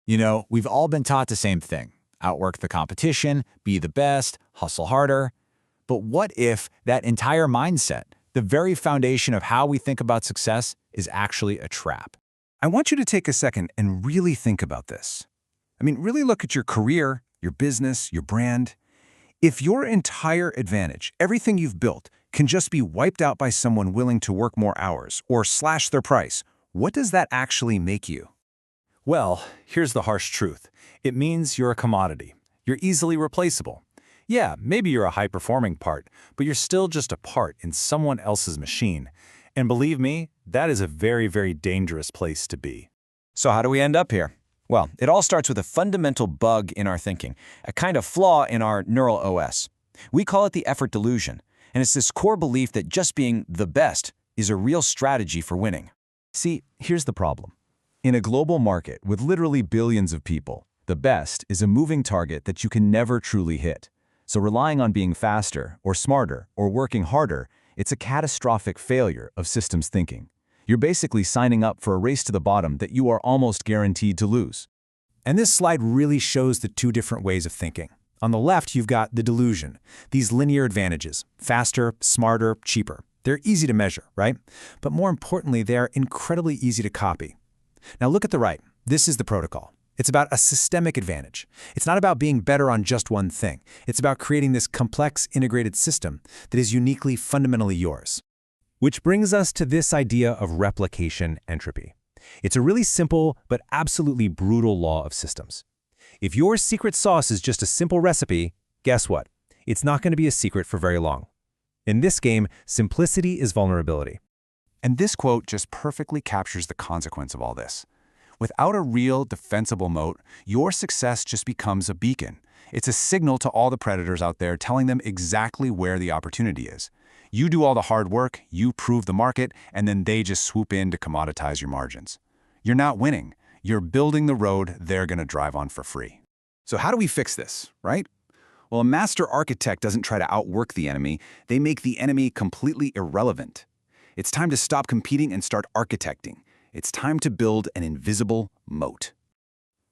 We've all been taught the same thing. Outwork the competition, be the best, hustle harder. But what if that entire mindset, the very foundation of how we think about success, is actually a trap? I want you to take a second and really think about this. Really look at your career, your business, your brand. If your entire advantage, everything you've built, can just be wiped out by someone willing to work more hours or slash their price, what does that actually make you? Well, here's the harsh truth. It means you're a commodity. You're easily replaceable. Yeah, maybe you're a high-performing part, but you're still just a part in someone else's machine. And believe me, that is a very, very dangerous place to be. So how do we end up here? Well, it all starts with a fundamental bug in our thinking, a kind of flaw in our neural OS. We call it the effort delusion, and it's this core belief that just being the best is a real strategy for winning. See, here's the problem. In a global market with literally billions of people, the best is a moving target that you can never truly hit. So relying on being faster or smarter or working harder, it's a catastrophic failure of systems thinking. You're basically signing up for a race to the bottom that you are almost guaranteed to lose. And this slide really shows the two different ways of thinking. On the left, you've got the delusion, these linear advantages, faster, smarter, cheaper. They're easy to measure, right? But more importantly, they're incredibly easy to copy. Now look at the right. This is the protocol. It's about a systemic advantage. It's not about being better on just one thing. It's about creating this complex, integrated system that is uniquely, fundamentally yours. Which brings us to this idea of replication entropy. It's a really simple but absolutely brutal law of systems. If your secret sauce is just a simple recipe, guess what? It's not going to be a secret for very long. In this game, simplicity is vulnerability. And this quote just perfectly captures the consequence of all this. Without a real, defensible moat, your success just becomes a beacon. It's a signal to all the predators out there telling them exactly where the opportunity is. You do all the hard work, you prove the market, and then they just swoop in to commoditize your margins. You're not winning. You're building the road they're going to drive on for free. So how do we fix this, right? Well, a master architect doesn't try to outwork the enemy. They make the enemy completely irrelevant. It's time to stop competing and start architecting. It's time to build an invisible moat.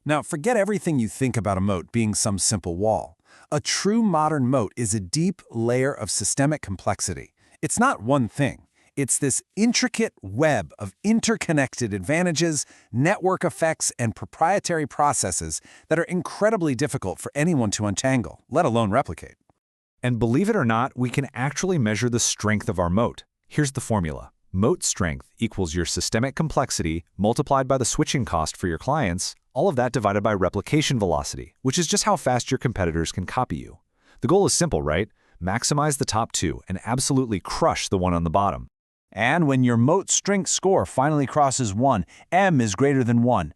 Now, forget everything you think about a moat being some simple wall. A true modern moat is a deep layer of systemic complexity. It's not one thing. It's this intricate web of interconnected advantages, network effects, and proprietary processes that are incredibly difficult for anyone to untangle, let alone replicate. And believe it or not, we can actually measure the strength of our moat. Here's the formula. Moat strength equals your systemic complexity multiplied by the switching cost for your clients, all of that divided by replication velocity, which is just how fast your competitors can copy you. The goal is simple, right? Maximize the top two and absolutely crush the one on the bottom. And when your moat strength score finally crosses 1, M is greater than 1,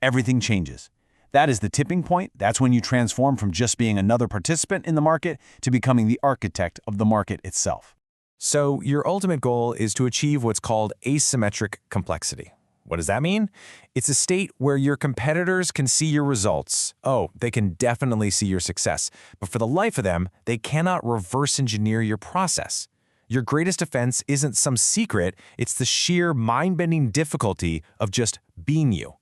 everything changes. That is the tipping point. That's when you transform from just being another participant in the market to becoming the architect of the market itself. So your ultimate goal is to achieve what's called asymmetric complexity. What does that mean? It's a state where your competitors can see your results. Oh, they can definitely see your success. But for the life of them, they cannot reverse engineer your process. Your greatest defense isn't some secret, it's the sheer mind-bending difficulty of just being you.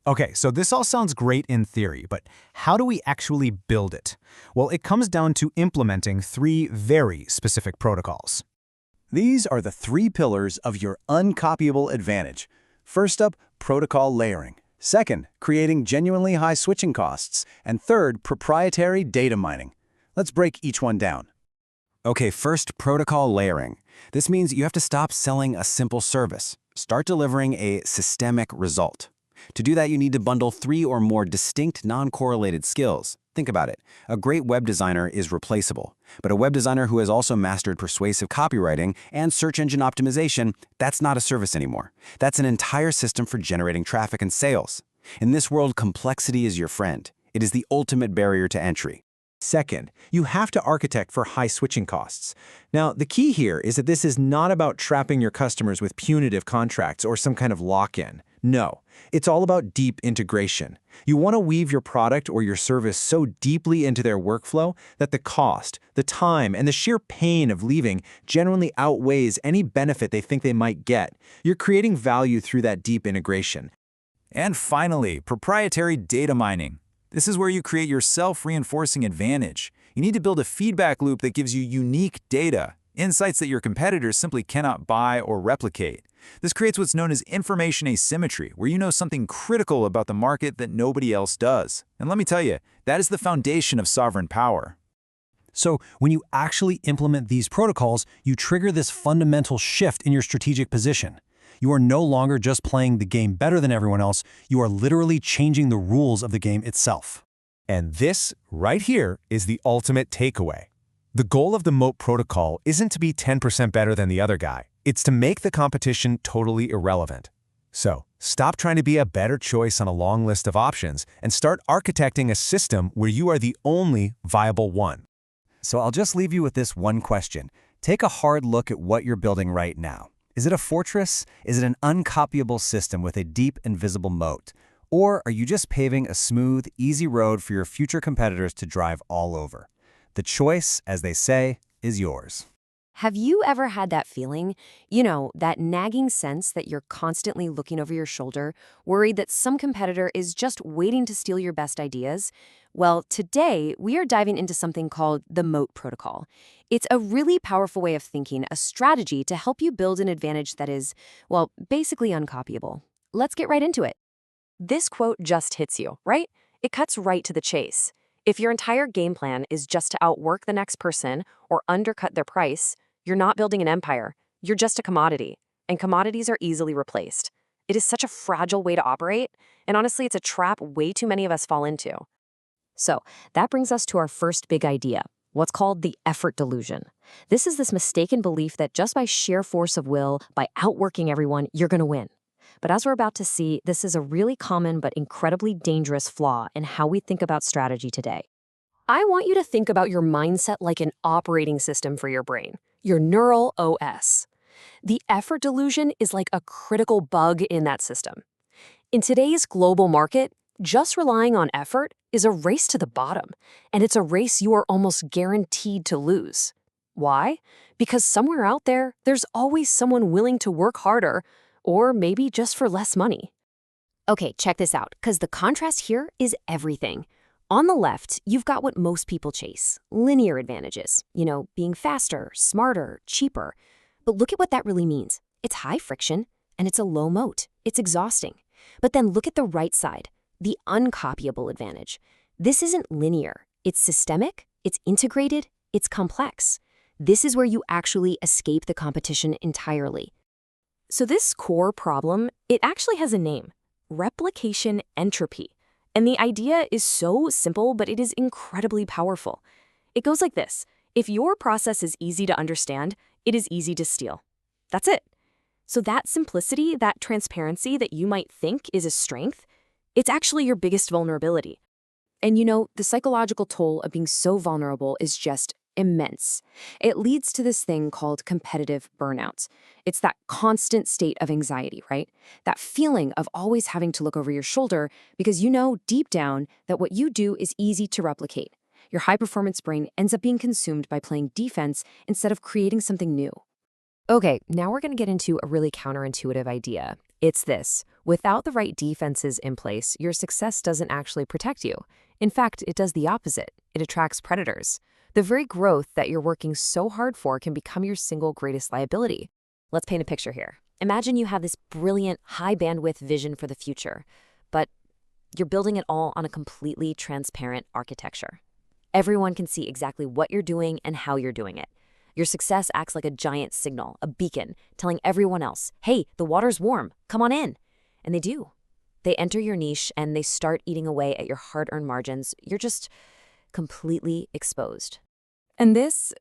Okay, so this all sounds great in theory, but how do we actually build it? Well, it comes down to implementing 3 very specific protocols. These are the 3 pillars of your uncopyable advantage. First up, protocol layering. Second, creating genuinely high switching costs. And third, proprietary data mining. Let's break each one down. Okay, first, protocol layering. This means you have to stop selling a simple service. Start delivering a systemic result. To do that, you need to bundle 3 or more distinct, non-correlated skills. Think about it. A great web designer is replaceable. But a web designer who has also mastered persuasive copywriting and search engine optimization, that's not a service anymore. That's an entire system for generating traffic and sales. In this world, complexity is your friend. It is the ultimate barrier to entry. Second, you have to architect for high switching costs. Now, the key here is that this is not about trapping your customers with punitive contracts or some kind of lock-in. No, it's all about deep integration. You want to weave your product or your service so deeply into their workflow that the cost, the time, and the sheer pain of leaving genuinely outweighs any benefit they think they might get. You're creating value through that deep integration. And finally, proprietary data mining. This is where you create your self-reinforcing advantage. You need to build a feedback loop that gives you unique data, insights that your competitors simply cannot buy or replicate. This creates what's known as information asymmetry, where you know something critical about the market that nobody else does. And let me tell you, that is the foundation of sovereign power. So when you actually implement these protocols, you trigger this fundamental shift in your strategic position. You are no longer just playing the game better than everyone else, you are literally changing the rules of the game itself. And this, right here, is the ultimate takeaway. The goal of the Moat protocol isn't to be 10% better than the other guy. It's to make the competition totally irrelevant. So, stop trying to be a better choice on a long list of options and start architecting a system where you are the only viable one. So I'll just leave you with this one question. Take a hard look at what you're building right now. Is it a fortress? Is it an uncopyable system with a deep, invisible moat? Or are you just paving a smooth, easy road for your future competitors to drive all over? The choice, as they say, is yours. Have you ever had that feeling? You know, that nagging sense that you're constantly looking over your shoulder, worried that some competitor is just waiting to steal your best ideas? Well, today we are diving into something called the Moat protocol. It's a really powerful way of thinking, a strategy to help you build an advantage that is, well, basically uncopyable. Let's get right into it. This quote just hits you, right? It cuts right to the chase. If your entire game plan is just to outwork the next person or undercut their price, you're not building an empire. You're just a commodity, and commodities are easily replaced. It is such a fragile way to operate, and honestly, it's a trap way too many of us fall into. So that brings us to our first big idea, what's called the effort delusion. This is this mistaken belief that just by sheer force of will, by outworking everyone, you're going to win. But as we're about to see, this is a really common but incredibly dangerous flaw in how we think about strategy today. I want you to think about your mindset like an operating system for your brain, your neural OS. The effort delusion is like a critical bug in that system. In today's global market, just relying on effort is a race to the bottom, and it's a race you are almost guaranteed to lose. Why? Because somewhere out there, there's always someone willing to work harder, or maybe just for less money. Okay, check this out, because the contrast here is everything. On the left, you've got what most people chase, linear advantages. You know, being faster, smarter, cheaper. But look at what that really means. It's high friction, and it's a low moat. It's exhausting. But then look at the right side, the uncopyable advantage. This isn't linear. It's systemic, it's integrated, it's complex. This is where you actually escape the competition entirely. So this core problem, it actually has a name, replication entropy. And the idea is so simple, but it is incredibly powerful. It goes like this. If your process is easy to understand, it is easy to steal. That's it. So that simplicity, that transparency that you might think is a strength, it's actually your biggest vulnerability. And you know, the psychological toll of being so vulnerable is just immense. It leads to this thing called competitive burnout. It's that constant state of anxiety, right? That feeling of always having to look over your shoulder because you know deep down that what you do is easy to replicate. Your high-performance brain ends up being consumed by playing defense instead of creating something new. Okay, now we're going to get into a really counterintuitive idea. It's this. Without the right defenses in place, your success doesn't actually protect you. In fact, it does the opposite. It attracts predators. The very growth that you're working so hard for can become your single greatest liability. Let's paint a picture here. Imagine you have this brilliant, high-bandwidth vision for the future, but you're building it all on a completely transparent architecture. Everyone can see exactly what you're doing and how you're doing it. Your success acts like a giant signal, a beacon, telling everyone else, hey, the water's warm, come on in. And they do. They enter your niche and they start eating away at your hard-earned margins. You're just completely exposed. And this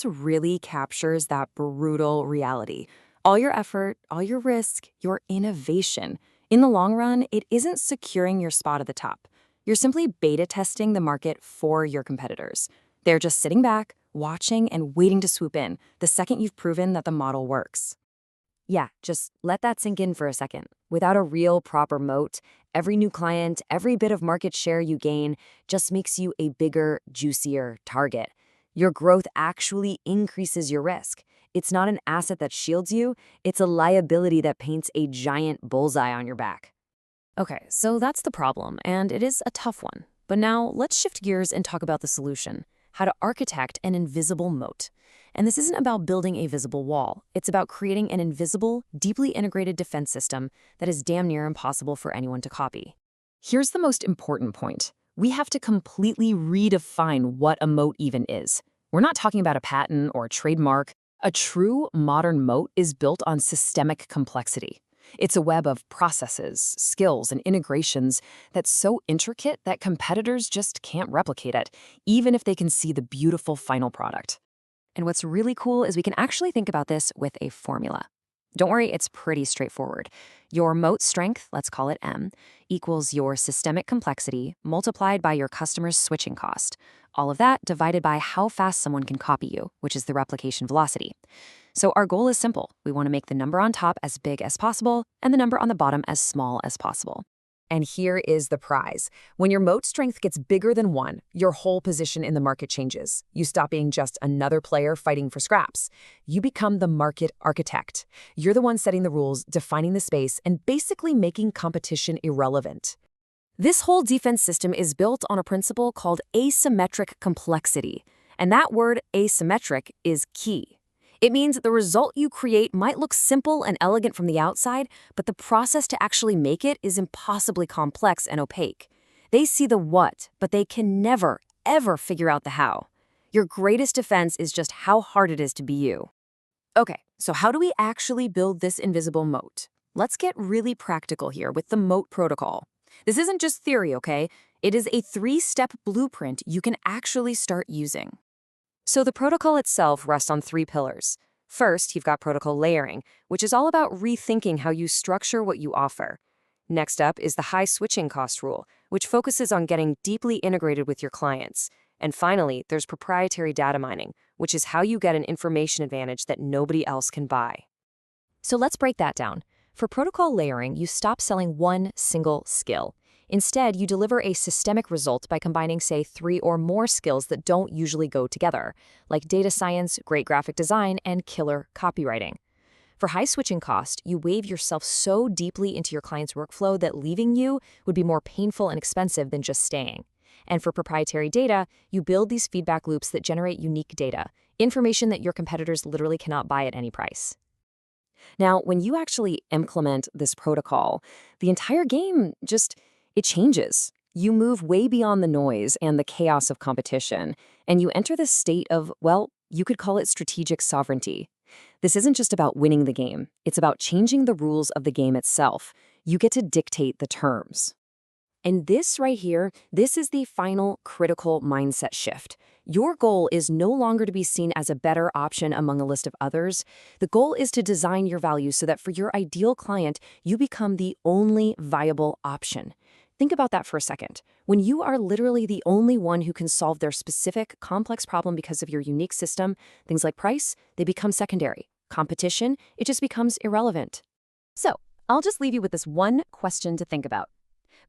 really captures that brutal reality. All your effort, all your risk, your innovation. In the long run, it isn't securing your spot at the top. You're simply beta testing the market for your competitors. They're just sitting back, watching, and waiting to swoop in the second you've proven that the model works. Yeah, just let that sink in for a second. Without a real proper moat, every new client, every bit of market share you gain just makes you a bigger, juicier target. Your growth actually increases your risk. It's not an asset that shields you, it's a liability that paints a giant bullseye on your back. Okay, so that's the problem, and it is a tough one. But now let's shift gears and talk about the solution: how to architect an invisible moat. And this isn't about building a visible wall. It's about creating an invisible, deeply integrated defense system that is damn near impossible for anyone to copy. Here's the most important point. We have to completely redefine what a moat even is. We're not talking about a patent or a trademark. A true modern moat is built on systemic complexity. It's a web of processes, skills, and integrations that's so intricate that competitors just can't replicate it, even if they can see the beautiful final product. And what's really cool is we can actually think about this with a formula. Don't worry, it's pretty straightforward. Your moat strength, let's call it M, equals your systemic complexity multiplied by your customer's switching cost. All of that divided by how fast someone can copy you, which is the replication velocity. So our goal is simple. We want to make the number on top as big as possible and the number on the bottom as small as possible. And here is the prize. When your moat strength gets bigger than 1, your whole position in the market changes. You stop being just another player fighting for scraps. You become the market architect. You're the one setting the rules, defining the space, and basically making competition irrelevant. This whole defense system is built on a principle called asymmetric complexity. And that word, asymmetric, is key. It means the result you create might look simple and elegant from the outside, but the process to actually make it is impossibly complex and opaque. They see the what, but they can never, ever figure out the how. Your greatest defense is just how hard it is to be you. Okay, so how do we actually build this invisible moat? Let's get really practical here with the Moat protocol. This isn't just theory, okay? It is a 3-step blueprint you can actually start using. So the protocol itself rests on 3 pillars. First, you've got protocol layering, which is all about rethinking how you structure what you offer. Next up is the high switching cost rule, which focuses on getting deeply integrated with your clients. And finally, there's proprietary data mining, which is how you get an information advantage that nobody else can buy. So let's break that down. For protocol layering, you stop selling one single skill. Instead, you deliver a systemic result by combining, say, 3 or more skills that don't usually go together, like data science, great graphic design, and killer copywriting. For high switching cost, you weave yourself so deeply into your client's workflow that leaving you would be more painful and expensive than just staying. And for proprietary data, you build these feedback loops that generate unique data, information that your competitors literally cannot buy at any price. Now, when you actually implement this protocol, the entire game it changes. You move way beyond the noise and the chaos of competition, and you enter this state of, well, you could call it strategic sovereignty. This isn't just about winning the game. It's about changing the rules of the game itself. You get to dictate the terms. And this right here, this is the final critical mindset shift. Your goal is no longer to be seen as a better option among a list of others. The goal is to design your value so that for your ideal client, you become the only viable option. Think about that for a second. When you are literally the only one who can solve their specific, complex problem because of your unique system, things like price, they become secondary. Competition, it just becomes irrelevant. So, I'll just leave you with this one question to think about.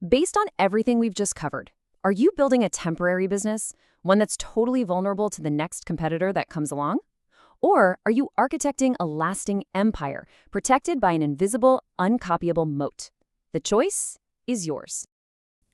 Based on everything we've just covered, are you building a temporary business, one that's totally vulnerable to the next competitor that comes along? Or are you architecting a lasting empire, protected by an invisible, uncopyable moat? The choice is yours.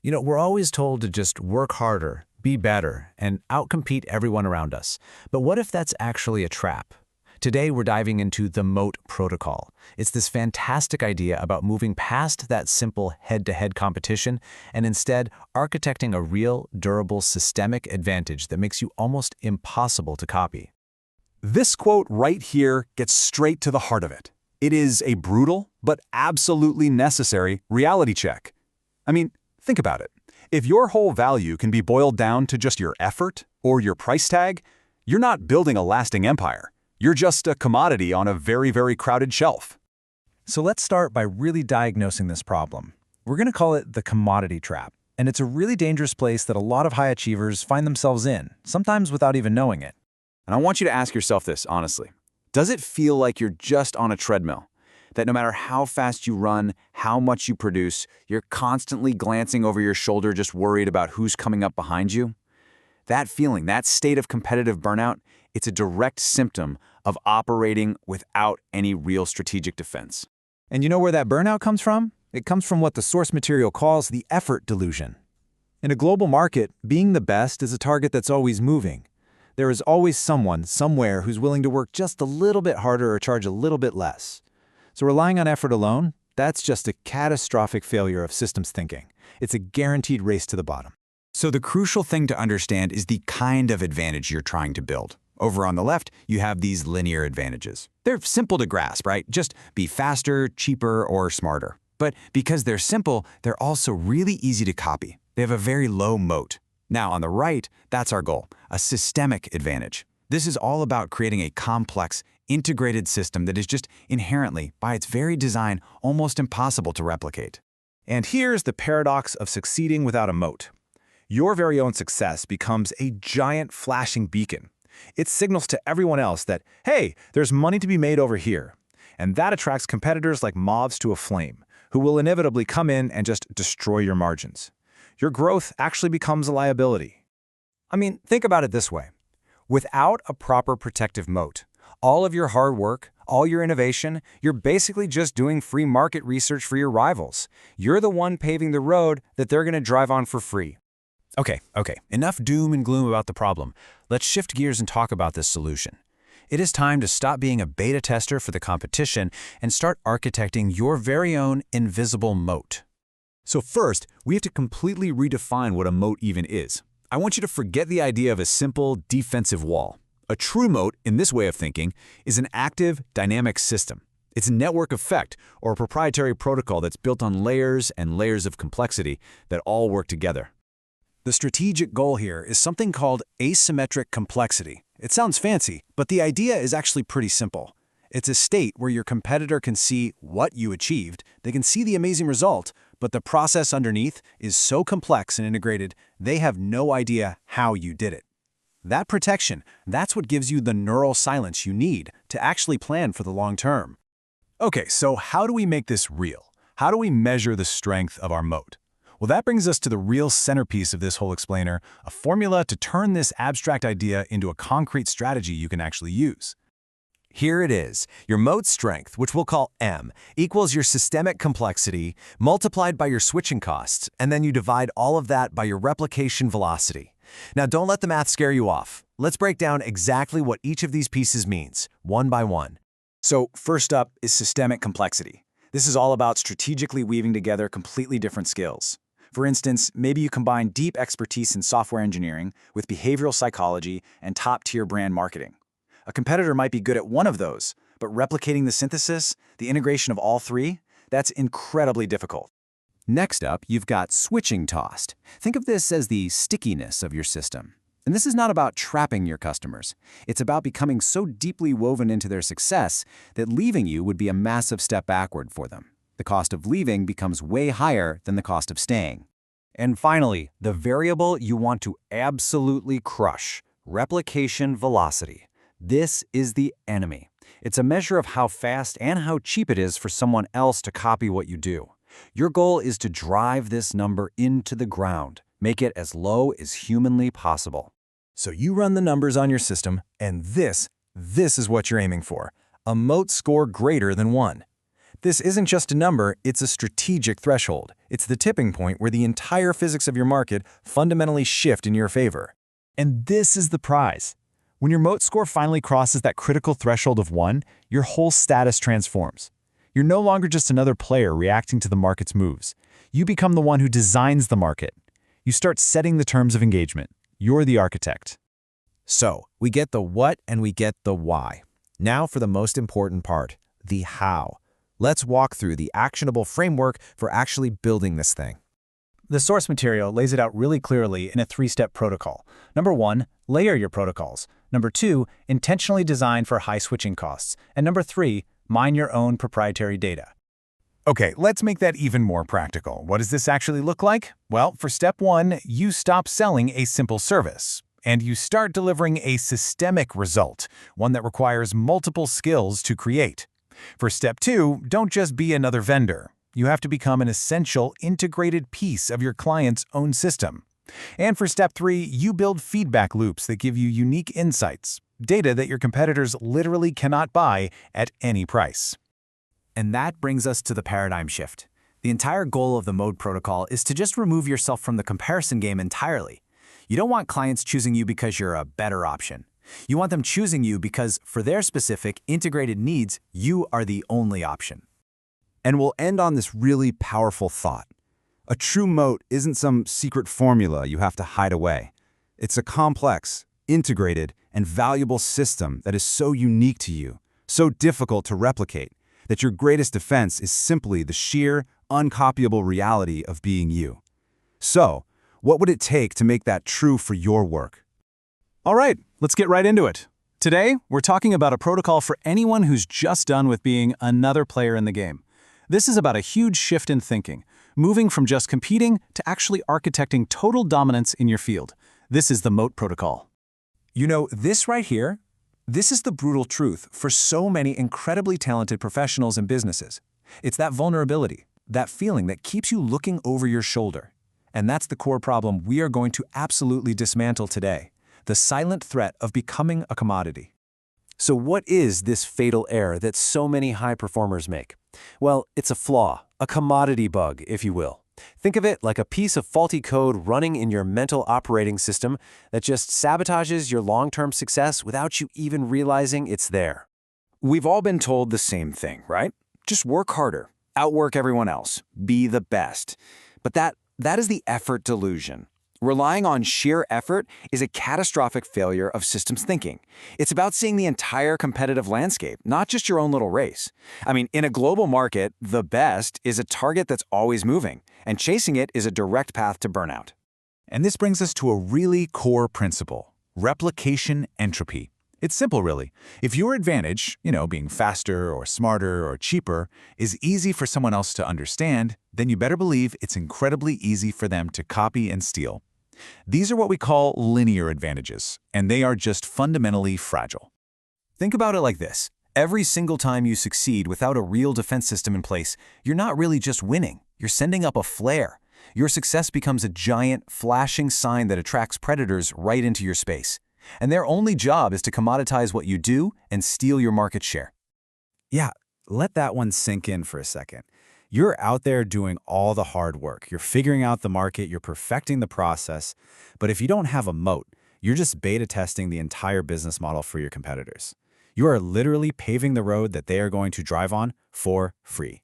You know, we're always told to just work harder, be better, and outcompete everyone around us. But what if that's actually a trap? Today, we're diving into the Moat protocol. It's this fantastic idea about moving past that simple head-to-head competition and instead architecting a real, durable, systemic advantage that makes you almost impossible to copy. This quote right here gets straight to the heart of it. It is a brutal, but absolutely necessary reality check. I mean, think about it. If your whole value can be boiled down to just your effort or your price tag, you're not building a lasting empire. You're just a commodity on a very, very crowded shelf. So let's start by really diagnosing this problem. We're going to call it the commodity trap, and it's a really dangerous place that a lot of high achievers find themselves in, sometimes without even knowing it. And I want you to ask yourself this, honestly. Does it feel like you're just on a treadmill? That no matter how fast you run, how much you produce, you're constantly glancing over your shoulder just worried about who's coming up behind you? That feeling, that state of competitive burnout, it's a direct symptom of operating without any real strategic defense. And you know where that burnout comes from? It comes from what the source material calls the effort delusion. In a global market, being the best is a target that's always moving. There is always someone, somewhere, who's willing to work just a little bit harder or charge a little bit less. So relying on effort alone, that's just a catastrophic failure of systems thinking. It's a guaranteed race to the bottom. So the crucial thing to understand is the kind of advantage you're trying to build. Over on the left, you have these linear advantages. They're simple to grasp, right? Just be faster, cheaper, or smarter. But because they're simple, they're also really easy to copy. They have a very low moat. Now, on the right, that's our goal, a systemic advantage. This is all about creating a complex, integrated system that is just inherently, by its very design, almost impossible to replicate. And here's the paradox of succeeding without a moat. Your very own success becomes a giant flashing beacon. It signals to everyone else that, hey, there's money to be made over here. And that attracts competitors like moths to a flame, who will inevitably come in and just destroy your margins. Your growth actually becomes a liability. I mean, think about it this way. Without a proper protective moat, all of your hard work, all your innovation, you're basically just doing free market research for your rivals. You're the one paving the road that they're going to drive on for free. Okay, enough doom and gloom about the problem. Let's shift gears and talk about this solution. It is time to stop being a beta tester for the competition and start architecting your very own invisible moat. So first, we have to completely redefine what a moat even is. I want you to forget the idea of a simple defensive wall. A true moat, in this way of thinking, is an active, dynamic system. It's a network effect, or a proprietary protocol that's built on layers and layers of complexity that all work together. The strategic goal here is something called asymmetric complexity. It sounds fancy, but the idea is actually pretty simple. It's a state where your competitor can see what you achieved, they can see the amazing result, but the process underneath is so complex and integrated, they have no idea how you did it. That protection, that's what gives you the neural silence you need to actually plan for the long term. Okay, so how do we make this real? How do we measure the strength of our moat? Well, that brings us to the real centerpiece of this whole explainer, a formula to turn this abstract idea into a concrete strategy you can actually use. Here it is. Your moat strength, which we'll call M, equals your systemic complexity multiplied by your switching costs, and then you divide all of that by your replication velocity. Now, don't let the math scare you off. Let's break down exactly what each of these pieces means, one by one. So first up is systemic complexity. This is all about strategically weaving together completely different skills. For instance, maybe you combine deep expertise in software engineering with behavioral psychology and top-tier brand marketing. A competitor might be good at one of those, but replicating the synthesis, the integration of all three, that's incredibly difficult. Next up, you've got switching cost. Think of this as the stickiness of your system. And this is not about trapping your customers. It's about becoming so deeply woven into their success that leaving you would be a massive step backward for them. The cost of leaving becomes way higher than the cost of staying. And finally, the variable you want to absolutely crush, replication velocity. This is the enemy. It's a measure of how fast and how cheap it is for someone else to copy what you do. Your goal is to drive this number into the ground, make it as low as humanly possible. So you run the numbers on your system, and this is what you're aiming for, a moat score greater than 1. This isn't just a number, it's a strategic threshold. It's the tipping point where the entire physics of your market fundamentally shift in your favor. And this is the prize. When your moat score finally crosses that critical threshold of 1, your whole status transforms. You're no longer just another player reacting to the market's moves. You become the one who designs the market. You start setting the terms of engagement. You're the architect. So, we get the what and we get the why. Now for the most important part, the how. Let's walk through the actionable framework for actually building this thing. The source material lays it out really clearly in a 3-step protocol. Number 1, layer your protocols. Number 2, intentionally design for high switching costs. And number 3, mine your own proprietary data. Okay, let's make that even more practical. What does this actually look like? Well, for step 1, you stop selling a simple service, and you start delivering a systemic result, one that requires multiple skills to create. For step 2, don't just be another vendor. You have to become an essential, integrated piece of your client's own system. And for step 3, you build feedback loops that give you unique insights, data that your competitors literally cannot buy at any price. And that brings us to the paradigm shift. The entire goal of the Moat protocol is to just remove yourself from the comparison game entirely. You don't want clients choosing you because you're a better option. You want them choosing you because, for their specific, integrated needs, you are the only option. And we'll end on this really powerful thought. A true moat isn't some secret formula you have to hide away. It's a complex, integrated, and valuable system that is so unique to you, so difficult to replicate, that your greatest defense is simply the sheer, uncopyable reality of being you. So, what would it take to make that true for your work? All right, let's get right into it. Today, we're talking about a protocol for anyone who's just done with being another player in the game. This is about a huge shift in thinking, moving from just competing to actually architecting total dominance in your field. This is the Moat protocol. You know, this right here, this is the brutal truth for so many incredibly talented professionals and businesses. It's that vulnerability, that feeling that keeps you looking over your shoulder. And that's the core problem we are going to absolutely dismantle today, the silent threat of becoming a commodity. So what is this fatal error that so many high performers make? Well, it's a flaw, a commodity bug, if you will. Think of it like a piece of faulty code running in your mental operating system that just sabotages your long-term success without you even realizing it's there. We've all been told the same thing, right? Just work harder, outwork everyone else, be the best. But that is the effort delusion. Relying on sheer effort is a catastrophic failure of systems thinking. It's about seeing the entire competitive landscape, not just your own little race. I mean, in a global market, the best is a target that's always moving, and chasing it is a direct path to burnout. And this brings us to a really core principle: replication entropy. It's simple, really. If your advantage, being faster or smarter or cheaper, is easy for someone else to understand, then you better believe it's incredibly easy for them to copy and steal. These are what we call linear advantages, and they are just fundamentally fragile. Think about it like this. Every single time you succeed without a real defense system in place, you're not really just winning. You're sending up a flare. Your success becomes a giant, flashing sign that attracts predators right into your space. And their only job is to commoditize what you do and steal your market share. Yeah, let that one sink in for a second. You're out there doing all the hard work. You're figuring out the market, you're perfecting the process. But if you don't have a moat, you're just beta testing the entire business model for your competitors. You are literally paving the road that they are going to drive on for free.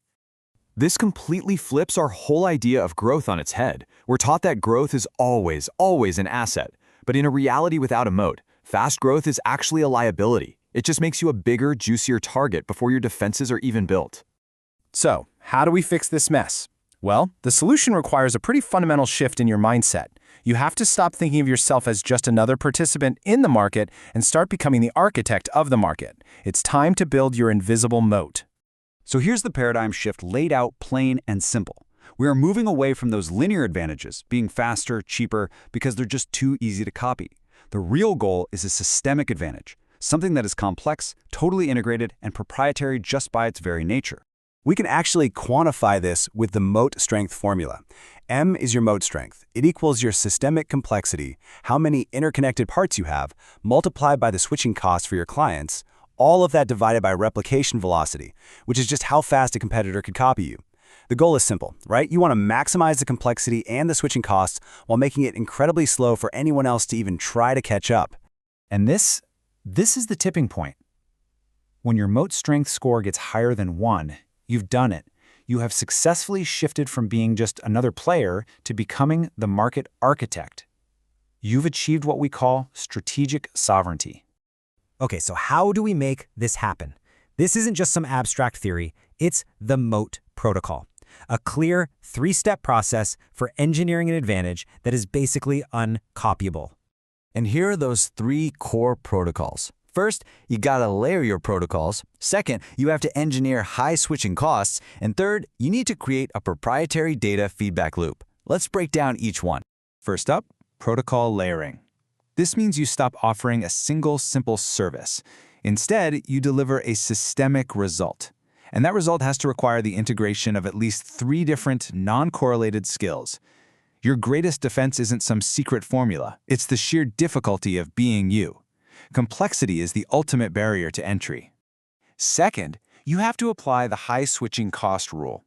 This completely flips our whole idea of growth on its head. We're taught that growth is always an asset. But in a reality without a moat, fast growth is actually a liability. It just makes you a bigger, juicier target before your defenses are even built. So, how do we fix this mess? Well, the solution requires a pretty fundamental shift in your mindset. You have to stop thinking of yourself as just another participant in the market and start becoming the architect of the market. It's time to build your invisible moat. So here's the paradigm shift laid out plain and simple. We are moving away from those linear advantages, being faster, cheaper, because they're just too easy to copy. The real goal is a systemic advantage, something that is complex, totally integrated, and proprietary just by its very nature. We can actually quantify this with the moat strength formula. M is your moat strength. It equals your systemic complexity, how many interconnected parts you have, multiplied by the switching costs for your clients, all of that divided by replication velocity, which is just how fast a competitor could copy you. The goal is simple, right? You want to maximize the complexity and the switching costs while making it incredibly slow for anyone else to even try to catch up. And this is the tipping point. When your moat strength score gets higher than 1, you've done it. You have successfully shifted from being just another player to becoming the market architect. You've achieved what we call strategic sovereignty. Okay, so how do we make this happen? This isn't just some abstract theory, it's the Moat protocol. A clear, 3-step process for engineering an advantage that is basically uncopyable. And here are those 3 core protocols. First, you gotta layer your protocols. Second, you have to engineer high switching costs. And third, you need to create a proprietary data feedback loop. Let's break down each one. First up, protocol layering. This means you stop offering a single simple service. Instead, you deliver a systemic result. And that result has to require the integration of at least 3 different non-correlated skills. Your greatest defense isn't some secret formula. It's the sheer difficulty of being you. Complexity is the ultimate barrier to entry. Second, you have to apply the high switching cost rule.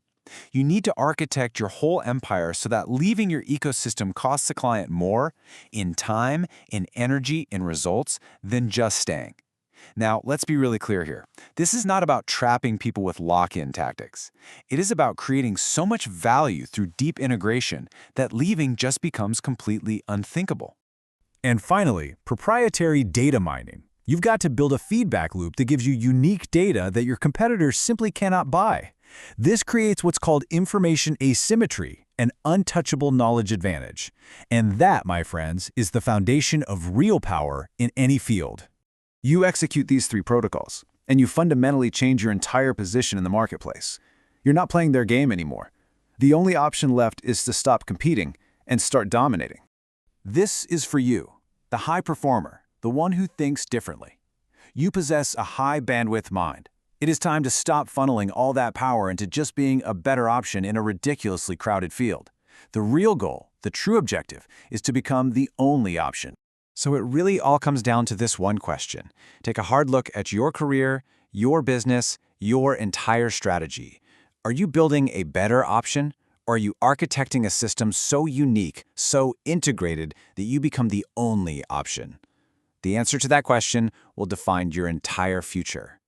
You need to architect your whole empire so that leaving your ecosystem costs the client more in time, in energy, in results than just staying. Now, let's be really clear here. This is not about trapping people with lock-in tactics. It is about creating so much value through deep integration that leaving just becomes completely unthinkable. And finally, proprietary data mining. You've got to build a feedback loop that gives you unique data that your competitors simply cannot buy. This creates what's called information asymmetry, an untouchable knowledge advantage. And that, my friends, is the foundation of real power in any field. You execute these 3 protocols, and you fundamentally change your entire position in the marketplace. You're not playing their game anymore. The only option left is to stop competing and start dominating. This is for you, the high performer, the one who thinks differently. You possess a high-bandwidth mind. It is time to stop funneling all that power into just being a better option in a ridiculously crowded field. The real goal, the true objective, is to become the only option. So it really all comes down to this one question. Take a hard look at your career, your business, your entire strategy. Are you building a better option, or are you architecting a system so unique, so integrated, that you become the only option? The answer to that question will define your entire future.